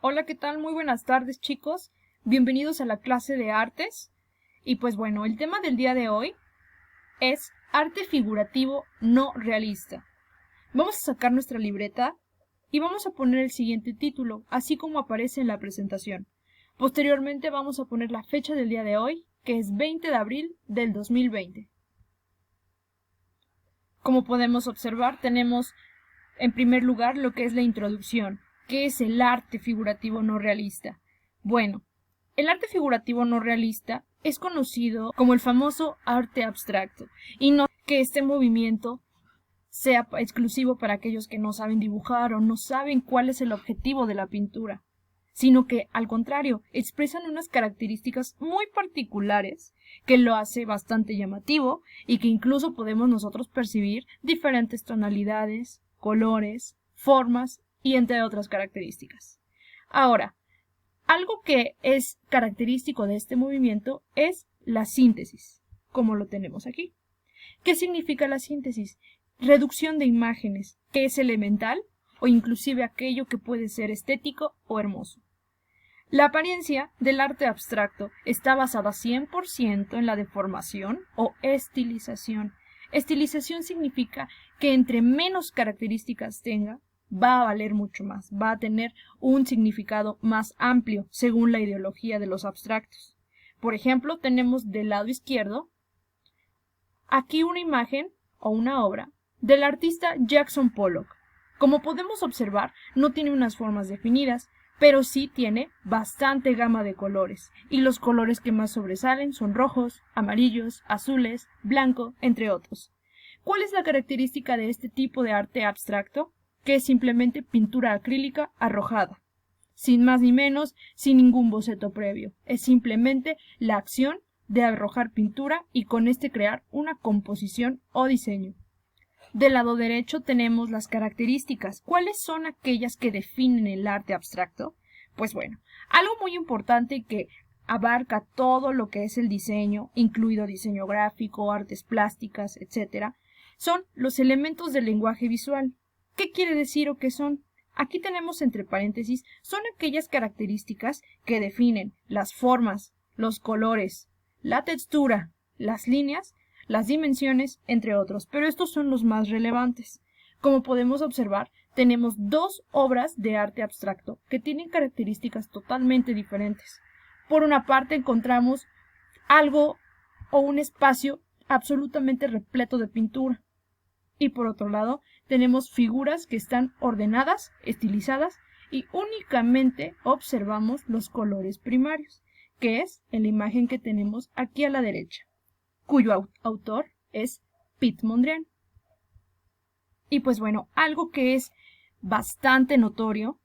Hola, ¿qué tal? Muy buenas tardes, chicos. Bienvenidos a la clase de artes. Y pues bueno, el tema del día de hoy es arte figurativo no realista. Vamos a sacar nuestra libreta y vamos a poner el siguiente título, así como aparece en la presentación. Posteriormente vamos a poner la fecha del día de hoy, que es 20 de abril del 2020. Como podemos observar, tenemos en primer lugar lo que es la introducción. ¿Qué es el arte figurativo no realista? Bueno, el arte figurativo no realista es conocido como el famoso arte abstracto, y no que este movimiento sea exclusivo para aquellos que no saben dibujar o no saben cuál es el objetivo de la pintura, sino que, al contrario, expresan unas características muy particulares que lo hace bastante llamativo y que incluso podemos nosotros percibir diferentes tonalidades, colores, formas y entre otras características. Ahora, algo que es característico de este movimiento es la síntesis, como lo tenemos aquí. ¿Qué significa la síntesis? Reducción de imágenes, que es elemental o inclusive aquello que puede ser estético o hermoso. La apariencia del arte abstracto está basada 100% en la deformación o estilización. Estilización significa que entre menos características tenga, va a valer mucho más, va a tener un significado más amplio según la ideología de los abstractos. Por ejemplo, tenemos del lado izquierdo aquí una imagen o una obra del artista Jackson Pollock. Como podemos observar, no tiene unas formas definidas, pero sí tiene bastante gama de colores, y los colores que más sobresalen son rojos, amarillos, azules, blanco, entre otros. ¿Cuál es la característica de este tipo de arte abstracto? Que es simplemente pintura acrílica arrojada, sin más ni menos, sin ningún boceto previo. Es simplemente la acción de arrojar pintura y con este crear una composición o diseño. Del lado derecho tenemos las características. ¿Cuáles son aquellas que definen el arte abstracto? Pues bueno, algo muy importante que abarca todo lo que es el diseño, incluido diseño gráfico, artes plásticas, etc., son los elementos del lenguaje visual. ¿Qué quiere decir o qué son? Aquí tenemos entre paréntesis, son aquellas características que definen las formas, los colores, la textura, las líneas, las dimensiones, entre otros, pero estos son los más relevantes. Como podemos observar, tenemos dos obras de arte abstracto que tienen características totalmente diferentes. Por una parte encontramos algo o un espacio absolutamente repleto de pintura, y por otro lado tenemos figuras que están ordenadas, estilizadas, y únicamente observamos los colores primarios, que es en la imagen que tenemos aquí a la derecha, cuyo autor es Piet Mondrian. Y pues bueno, algo que es bastante notorio,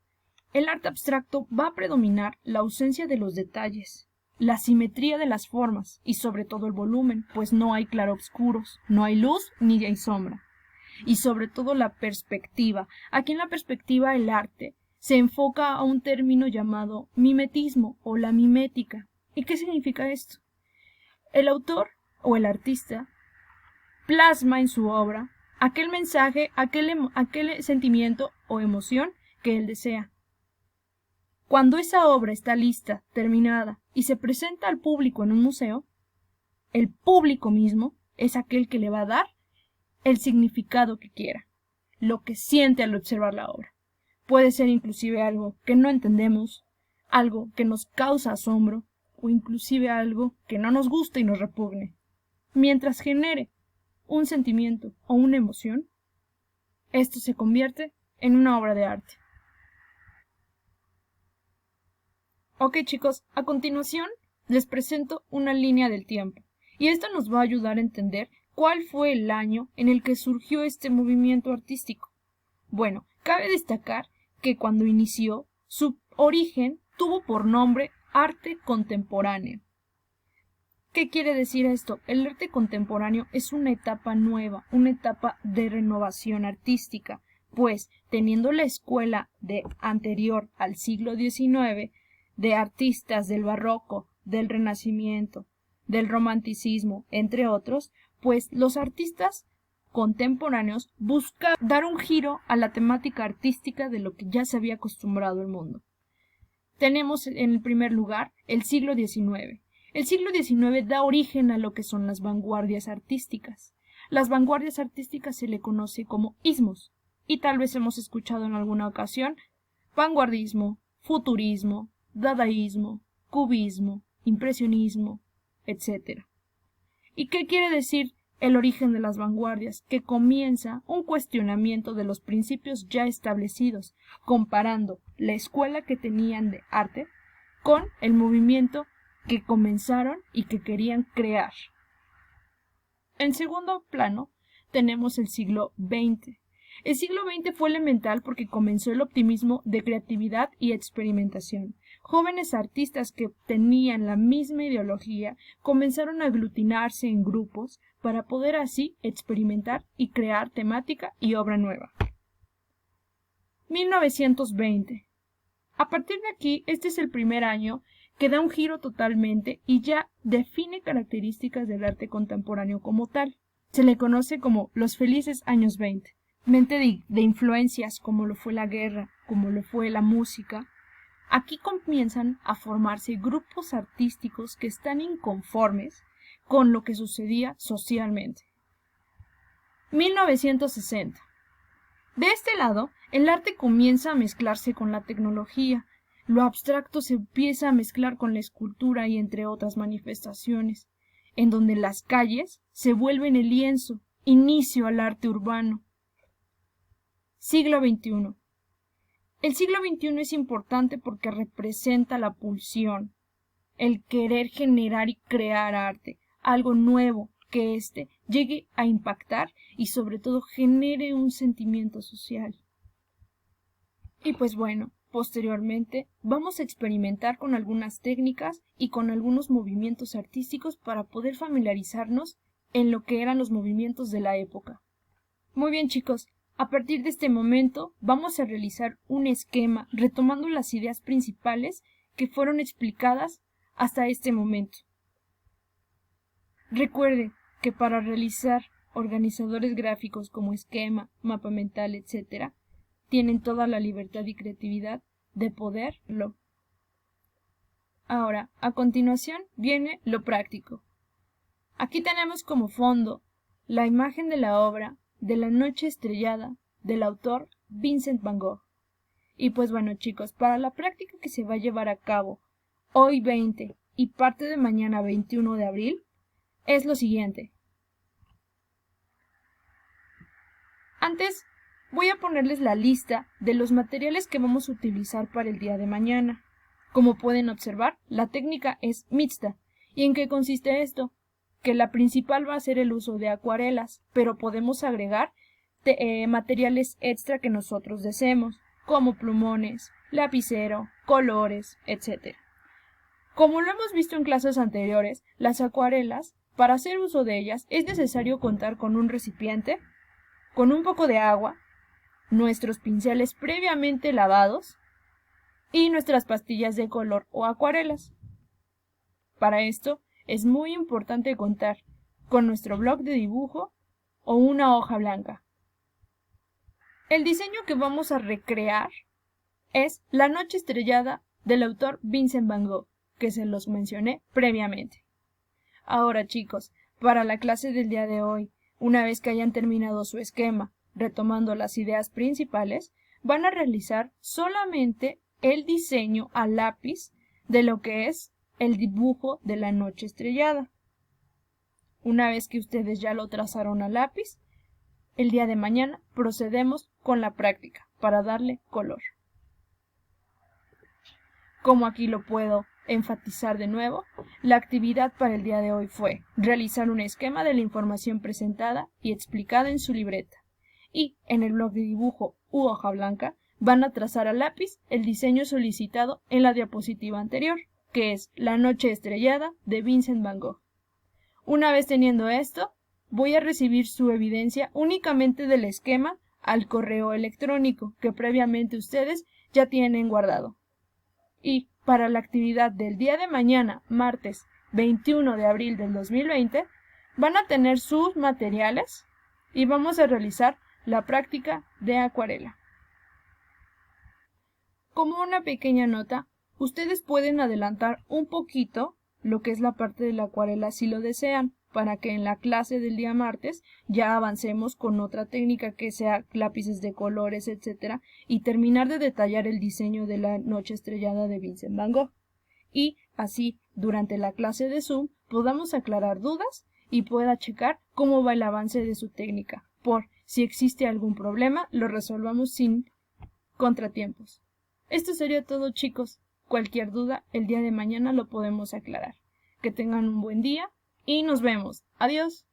el arte abstracto va a predominar la ausencia de los detalles, la simetría de las formas y sobre todo el volumen, pues no hay claroscuros, no hay luz ni hay sombra. Y sobre todo la perspectiva. Aquí en la perspectiva el arte se enfoca a un término llamado mimetismo o la mimética. ¿Y qué significa esto? El autor o el artista plasma en su obra aquel mensaje, aquel sentimiento o emoción que él desea. Cuando esa obra está lista, terminada y se presenta al público en un museo, el público mismo es aquel que le va a dar el significado que quiera, lo que siente al observar la obra. Puede ser inclusive algo que no entendemos, algo que nos causa asombro o inclusive algo que no nos gusta y nos repugne. Mientras genere un sentimiento o una emoción, esto se convierte en una obra de arte. Ok, chicos, a continuación les presento una línea del tiempo, y esto nos va a ayudar a entender cuál fue el año en el que surgió este movimiento artístico. Bueno, cabe destacar que cuando inició, su origen tuvo por nombre arte contemporáneo. ¿Qué quiere decir esto? El arte contemporáneo es una etapa nueva, una etapa de renovación artística, pues teniendo la escuela de anterior al siglo XIX, de artistas del barroco, del renacimiento, del romanticismo, entre otros, pues los artistas contemporáneos buscan dar un giro a la temática artística de lo que ya se había acostumbrado el mundo. tenemos en el primer lugar el siglo XIX. El siglo XIX da origen a lo que son las vanguardias artísticas. Las vanguardias artísticas se le conoce como ismos, y tal vez hemos escuchado en alguna ocasión vanguardismo, futurismo, dadaísmo, cubismo, impresionismo, etc. ¿Y qué quiere decir el origen de las vanguardias? Que comienza un cuestionamiento de los principios ya establecidos, comparando la escuela que tenían de arte con el movimiento que comenzaron y que querían crear. En segundo plano tenemos el siglo XX. El siglo XX fue elemental porque comenzó el optimismo de creatividad y experimentación. Jóvenes artistas que tenían la misma ideología comenzaron a aglutinarse en grupos para poder así experimentar y crear temática y obra nueva. 1920. A partir de aquí, este es el primer año que da un giro totalmente y ya define características del arte contemporáneo como tal. Se le conoce como los felices años 20. Mente de influencias como lo fue la guerra, como lo fue la música. Aquí comienzan a formarse grupos artísticos que están inconformes con lo que sucedía socialmente. 1960. De este lado, el arte comienza a mezclarse con la tecnología. Lo abstracto se empieza a mezclar con la escultura y entre otras manifestaciones, en donde las calles se vuelven el lienzo, inicio al arte urbano. Siglo XXI. El siglo XXI es importante porque representa la pulsión, el querer generar y crear arte, algo nuevo, que éste llegue a impactar y sobre todo genere un sentimiento social. Y pues bueno, posteriormente vamos a experimentar con algunas técnicas y con algunos movimientos artísticos para poder familiarizarnos en lo que eran los movimientos de la época. Muy bien, chicos, a partir de este momento vamos a realizar un esquema retomando las ideas principales que fueron explicadas hasta este momento. Recuerde que para realizar organizadores gráficos como esquema, mapa mental, etc., tienen toda la libertad y creatividad de poderlo. Ahora, a continuación viene lo práctico. Aquí tenemos como fondo la imagen de la obra de La noche estrellada del autor Vincent van Gogh. Y pues bueno, chicos, para la práctica que se va a llevar a cabo hoy 20 y parte de mañana 21 de abril es lo siguiente. Antes voy a ponerles la lista de los materiales que vamos a utilizar para el día de mañana. Como pueden observar, la técnica es mixta. ¿Y en qué consiste esto? Que la principal va a ser el uso de acuarelas, pero podemos agregar materiales extra que nosotros deseemos, como plumones, lapicero, colores, etc. Como lo hemos visto en clases anteriores, las acuarelas, para hacer uso de ellas, es necesario contar con un recipiente, con un poco de agua, nuestros pinceles previamente lavados y nuestras pastillas de color o acuarelas. Para esto es muy importante contar con nuestro bloc de dibujo o una hoja blanca. El diseño que vamos a recrear es La noche estrellada del autor Vincent van Gogh, que se los mencioné previamente. Ahora, chicos, para la clase del día de hoy, una vez que hayan terminado su esquema, retomando las ideas principales, van a realizar solamente el diseño a lápiz de lo que es el dibujo de la noche estrellada. Una vez que ustedes ya lo trazaron a lápiz, el día de mañana procedemos con la práctica para darle color. Como aquí lo puedo enfatizar de nuevo, la actividad para el día de hoy fue realizar un esquema de la información presentada y explicada en su libreta. Y en el bloc de dibujo u hoja blanca van a trazar a lápiz el diseño solicitado en la diapositiva anterior, que es La noche estrellada de Vincent van Gogh. Una vez teniendo esto, voy a recibir su evidencia únicamente del esquema al correo electrónico que previamente ustedes ya tienen guardado. Y para la actividad del día de mañana, martes 21 de abril del 2020, van a tener sus materiales y vamos a realizar la práctica de acuarela. Como una pequeña nota, Ustedes pueden adelantar un poquito lo que es la parte de la acuarela si lo desean, para que en la clase del día martes ya avancemos con otra técnica que sea lápices de colores, etcétera, y terminar de detallar el diseño de la noche estrellada de Vincent Van Gogh. Y así, durante la clase de Zoom, podamos aclarar dudas y pueda checar cómo va el avance de su técnica. Por si existe algún problema, lo resolvamos sin contratiempos. Esto sería todo, chicos. Cualquier duda, el día de mañana lo podemos aclarar. Que tengan un buen día y nos vemos. Adiós.